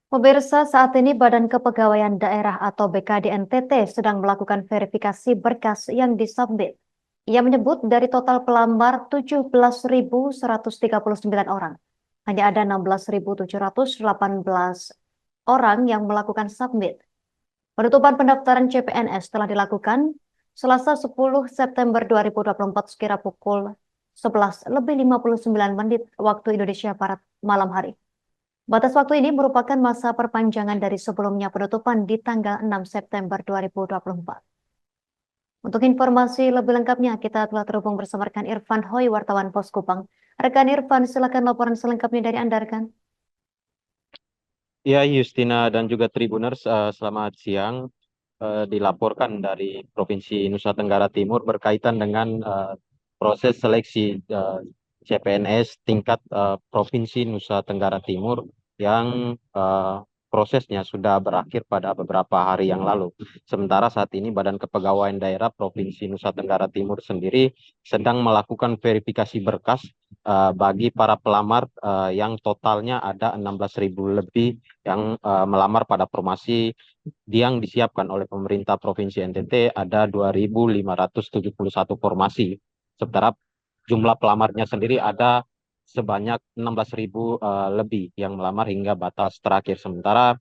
Pemirsa, saat ini Badan Kepegawaian Daerah atau BKD NTT sedang melakukan verifikasi berkas yang disubmit. Ia menyebut dari total pelamar 17.139 orang, hanya ada 16.718 orang yang melakukan submit. Penutupan pendaftaran CPNS telah dilakukan Selasa 10 September 2024 sekira pukul 11:59 waktu Indonesia Barat malam hari. Batas waktu ini merupakan masa perpanjangan dari sebelumnya penutupan di tanggal 6 September 2024. Untuk informasi lebih lengkapnya, kita telah terhubung bersama rekan Irfan Hoi, wartawan Pos Kupang. Rekan Irfan, silakan laporan selengkapnya dari Anda, rekan. Ya, Justina dan juga Tribuners, selamat siang. Dilaporkan dari Provinsi Nusa Tenggara Timur berkaitan dengan proses seleksi CPNS tingkat Provinsi Nusa Tenggara Timur yang prosesnya sudah berakhir pada beberapa hari yang lalu. Sementara saat ini Badan Kepegawaian Daerah Provinsi Nusa Tenggara Timur sendiri sedang melakukan verifikasi berkas bagi para pelamar yang totalnya ada 16.000 lebih yang melamar pada formasi yang disiapkan oleh pemerintah Provinsi NTT ada 2.571 formasi. Sementara jumlah pelamarnya sendiri ada sebanyak 16.000 lebih yang melamar hingga batas terakhir. Sementara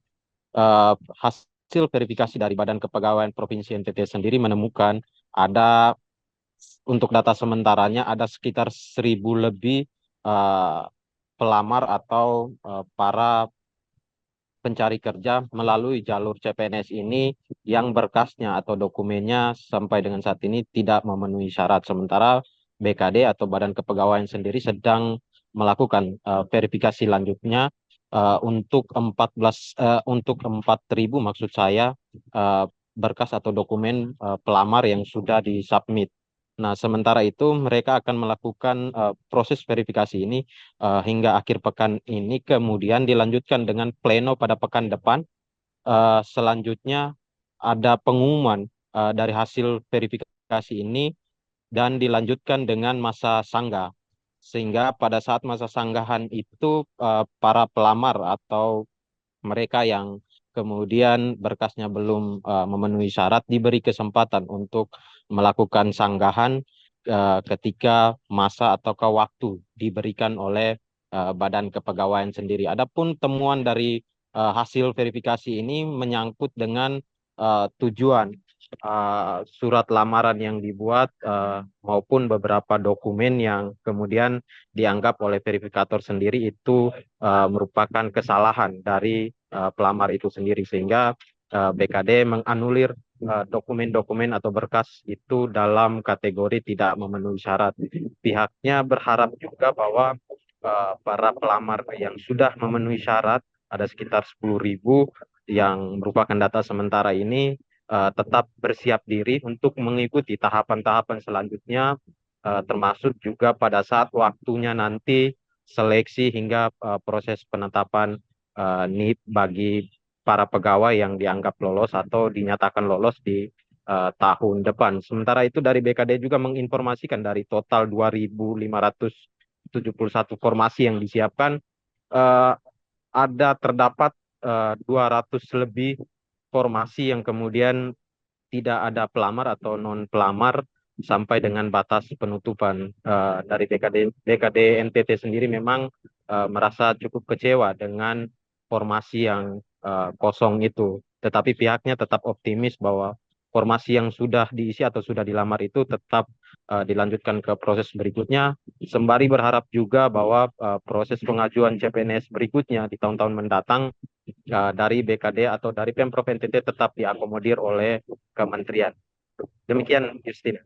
hasil verifikasi dari Badan Kepegawaian Provinsi NTT sendiri menemukan ada untuk data sementaranya ada sekitar 1.000 lebih eh, pelamar atau para pencari kerja melalui jalur CPNS ini yang berkasnya atau dokumennya sampai dengan saat ini tidak memenuhi syarat. Sementara BKD atau Badan Kepegawaian sendiri sedang melakukan verifikasi lanjutnya untuk 4.000 maksud saya berkas atau dokumen pelamar yang sudah disubmit. Nah, sementara itu mereka akan melakukan proses verifikasi ini hingga akhir pekan ini, kemudian dilanjutkan dengan pleno pada pekan depan. Selanjutnya ada pengumuman dari hasil verifikasi ini dan dilanjutkan dengan masa sanggah. Sehingga pada saat masa sanggahan itu para pelamar atau mereka yang kemudian berkasnya belum memenuhi syarat diberi kesempatan untuk melakukan sanggahan ketika masa atau ke waktu diberikan oleh Badan Kepegawaian sendiri. Adapun temuan dari hasil verifikasi ini menyangkut dengan tujuan surat lamaran yang dibuat maupun beberapa dokumen yang kemudian dianggap oleh verifikator sendiri itu merupakan kesalahan dari pelamar itu sendiri, sehingga BKD menganulir dokumen-dokumen atau berkas itu dalam kategori tidak memenuhi syarat. Pihaknya berharap juga bahwa para pelamar yang sudah memenuhi syarat ada sekitar 10.000 yang merupakan data sementara ini tetap bersiap diri untuk mengikuti tahapan-tahapan selanjutnya, termasuk juga pada saat waktunya nanti seleksi hingga proses penetapan NIP bagi para pegawai yang dianggap lolos atau dinyatakan lolos di tahun depan. Sementara itu dari BKD juga menginformasikan dari total 2.571 formasi yang disiapkan, eh, ada terdapat 200 lebih formasi yang kemudian tidak ada pelamar atau non pelamar sampai dengan batas penutupan. Dari BKD NTT sendiri memang merasa cukup kecewa dengan formasi yang kosong itu, tetapi pihaknya tetap optimis bahwa formasi yang sudah diisi atau sudah dilamar itu tetap dilanjutkan ke proses berikutnya, sembari berharap juga bahwa proses pengajuan CPNS berikutnya di tahun-tahun mendatang dari BKD atau dari Pemprov NTT tetap diakomodir oleh kementerian. Demikian, Justina.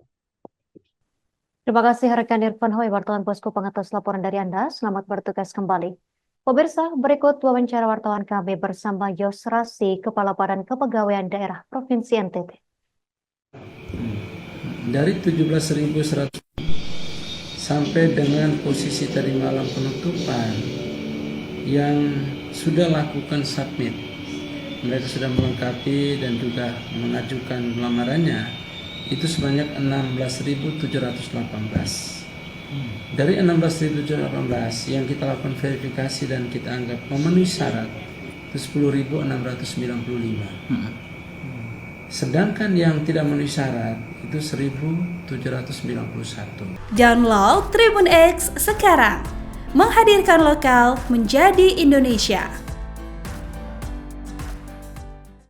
Terima kasih rekan Irfan Hoi, wartawan Pos Kupang atas laporan dari Anda. Selamat bertugas kembali. Pemirsa, berikut wawancara wartawan kami bersama Yosrasi, Kepala Badan Kepegawaian Daerah Provinsi NTT. Dari 17.100 sampai dengan posisi tadi malam penutupan yang sudah lakukan submit, mereka sudah melengkapi dan juga mengajukan lamarannya itu sebanyak 16.718. Dari 16.718 yang kita lakukan verifikasi dan kita anggap memenuhi syarat itu 10.695. Sedangkan yang tidak memenuhi syarat itu 1.791. Download Tribun X sekarang, menghadirkan lokal menjadi Indonesia.